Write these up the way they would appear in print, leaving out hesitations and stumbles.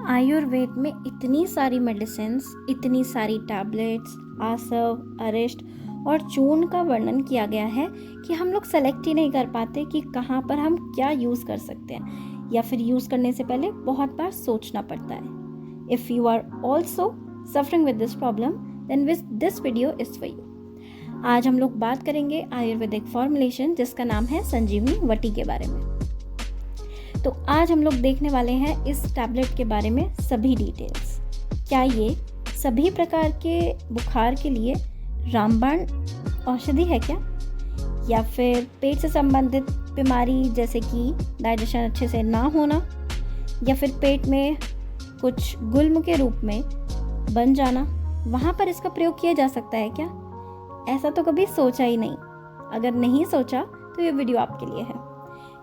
आयुर्वेद में इतनी सारी मेडिसिन्स, इतनी सारी टैबलेट्स, आसव, अरिष्ट और चूर्ण का वर्णन किया गया है कि हम लोग सेलेक्ट ही नहीं कर पाते कि कहाँ पर हम क्या यूज़ कर सकते हैं, या फिर यूज़ करने से पहले बहुत बार सोचना पड़ता है। If you are also suffering with this problem then this video is for you. आज हम लोग बात करेंगे आयुर्वेदिक फॉर्मुलेशन जिसका नाम है संजीवनी वटी के बारे में। तो आज हम लोग देखने वाले हैं इस टैबलेट के बारे में सभी डिटेल्स। क्या ये सभी प्रकार के बुखार के लिए रामबाण औषधि है क्या, या फिर पेट से संबंधित बीमारी जैसे कि डाइजेशन अच्छे से ना होना, या फिर पेट में कुछ गुल्म के रूप में बन जाना, वहाँ पर इसका प्रयोग किया जा सकता है क्या? ऐसा तो कभी सोचा ही नहीं। अगर नहीं सोचा तो ये वीडियो आपके लिए है।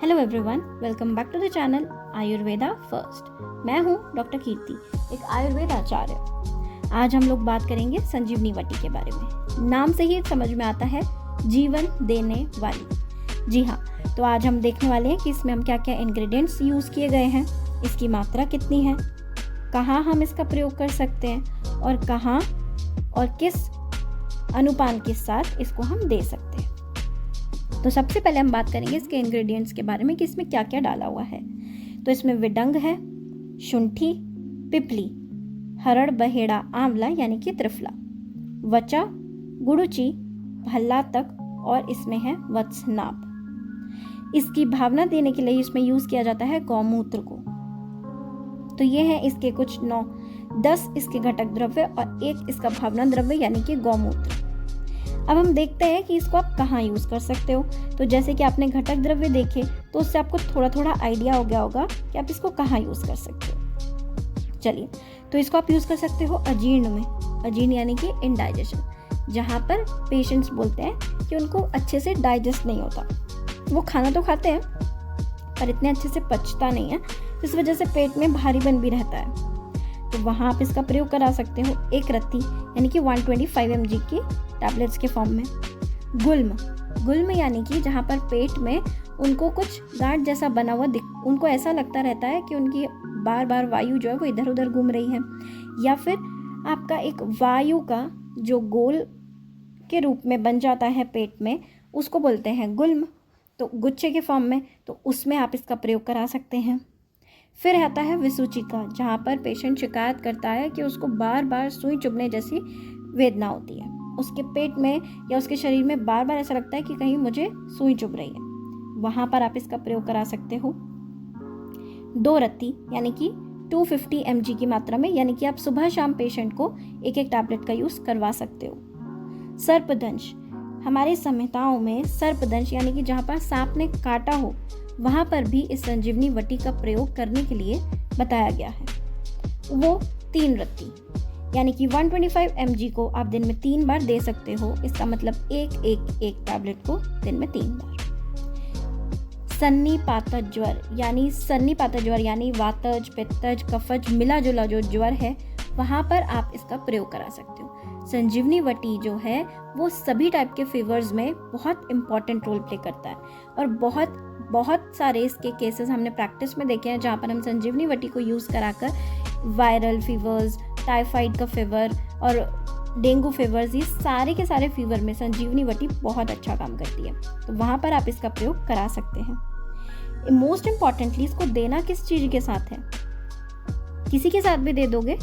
Hello everyone, welcome back to the channel Ayurveda first. मैं हूँ डॉक्टर कीर्ति, एक आयुर्वेद आचार्य। आज हम लोग बात करेंगे संजीवनी वटी के बारे में। नाम से ही समझ में आता है जीवन देने वाली। जी हाँ, तो आज हम देखने वाले हैं कि इसमें हम क्या क्या इंग्रेडिएंट्स यूज़ किए गए हैं, इसकी मात्रा कितनी है, कहाँ हम इसका प्रयोग कर सकते हैं और कहाँ और किस अनुपान के साथ इसको हम दे सकते हैं। तो सबसे पहले हम बात करेंगे इसके इंग्रेडिएंट्स के बारे में कि इसमें क्या क्या डाला हुआ है। तो इसमें विडंग है, शुंठी, पिपली, हरड़ बहेड़ा आंवला यानी कि त्रिफला, वचा, गुड़ुची, भल्लातक और इसमें है वत्सनाभ। इसकी भावना देने के लिए इसमें यूज़ किया जाता है गौमूत्र को। तो ये है इसके कुछ 10 इसके घटक द्रव्य और एक इसका भावना द्रव्य यानी कि गौमूत्र। अब हम देखते हैं कि इसको आप कहाँ यूज़ कर सकते हो। तो जैसे कि आपने घटक द्रव्य देखे तो उससे आपको थोड़ा थोड़ा आइडिया हो गया होगा कि आप इसको कहाँ यूज़ कर सकते हो। चलिए, तो इसको आप यूज़ कर सकते हो अजीर्ण में। अजीर्ण यानी कि इनडाइजेशन, जहाँ पर पेशेंट्स बोलते हैं कि उनको अच्छे से डाइजेस्ट नहीं होता। वो खाना तो खाते हैं पर इतने अच्छे से पचता नहीं है, इस वजह से पेट में भारीपन भी रहता है। तो वहाँ आप इसका प्रयोग करा सकते हो एक रत्ती यानी कि 125 mg की टैबलेट्स के फॉर्म में। गुल्म यानी कि जहाँ पर पेट में उनको कुछ गांठ जैसा बना हुआ उनको ऐसा लगता रहता है कि उनकी बार बार वायु जो है वो इधर उधर घूम रही है, या फिर आपका एक वायु का जो गोल के रूप में बन जाता है पेट में, उसको बोलते हैं गुल्म। तो गुच्छे के फॉर्म में, तो उसमें आप इसका प्रयोग करा सकते हैं। फिर आता है विसूचिका, जहाँ पर पेशेंट शिकायत करता है कि उसको बार बार सुई चुभने जैसी वेदना होती है। उसके पेट में या उसके शरीर में बार बार ऐसा लगता है कि कहीं मुझे सुई चुभ रही है, वहाँ पर आप इसका प्रयोग करा सकते हो। 2 रत्ती यानी कि 250 mg की मात्रा में, यानी कि आप सुबह शाम पेशेंट को एक एक टैबलेट का यूज़ करवा सकते हो। सर्पदंश, हमारी संहिताओं में सर्पदंश यानी कि जहाँ पर सांप ने काटा हो, वहाँ पर भी इस संजीवनी वटी का प्रयोग करने के लिए बताया गया है। वो 3 रत्ती यानी कि 125 mg को आप दिन में 3 बार दे सकते हो। इसका मतलब एक टैबलेट को दिन में 3 बार। सन्निपातज ज्वर यानी वातज, पित्तज, कफज मिला जुला जो ज्वर है, वहाँ पर आप इसका प्रयोग करा सकते हो। संजीवनी वटी जो है वो सभी टाइप के फीवर्स में बहुत इंपॉर्टेंट रोल प्ले करता है, और बहुत सारे इसके केसेस हमने प्रैक्टिस में देखे हैं जहाँ पर हम संजीवनी वटी को यूज़ कराकर वायरल फीवर्स, टाइफाइड का फीवर और डेंगू फीवर्स, ये सारे के सारे फीवर में संजीवनी वटी बहुत अच्छा काम करती है। तो वहाँ पर आप इसका प्रयोग करा सकते हैं। मोस्ट इम्पॉर्टेंटली, इसको देना किस चीज़ के साथ है? किसी के साथ भी दे दोगे?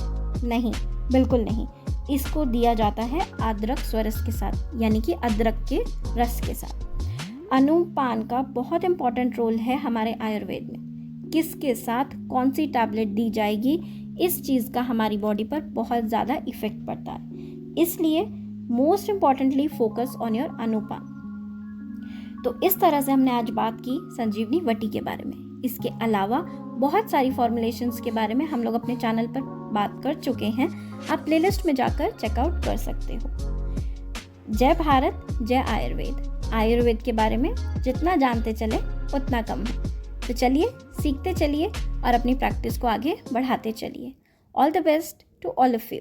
नहीं, बिल्कुल नहीं। इसको दिया जाता है अदरक स्वरस के साथ, यानी कि अदरक के रस के साथ। अनुपान का बहुत इंपॉर्टेंट रोल है हमारे आयुर्वेद में। किसके साथ कौन सी टैबलेट दी जाएगी, इस चीज़ का हमारी बॉडी पर बहुत ज़्यादा इफेक्ट पड़ता है। इसलिए most importantly focus on your अनुपान। तो इस तरह से हमने आज बात की संजीवनी वटी के बारे में। इसके अलावा बहुत सारी फॉर्मुलेशंस के बारे में हम लोग अपने चैनल पर बात कर चुके हैं, आप प्लेलिस्ट में जाकर चेकआउट कर सकते हो। जय भारत, जय आयुर्वेद। आयुर्वेद के बारे में जितना जानते चले उतना कम है। तो चलिए सीखते चलिए और अपनी प्रैक्टिस को आगे बढ़ाते चलिए। All the best to all of you.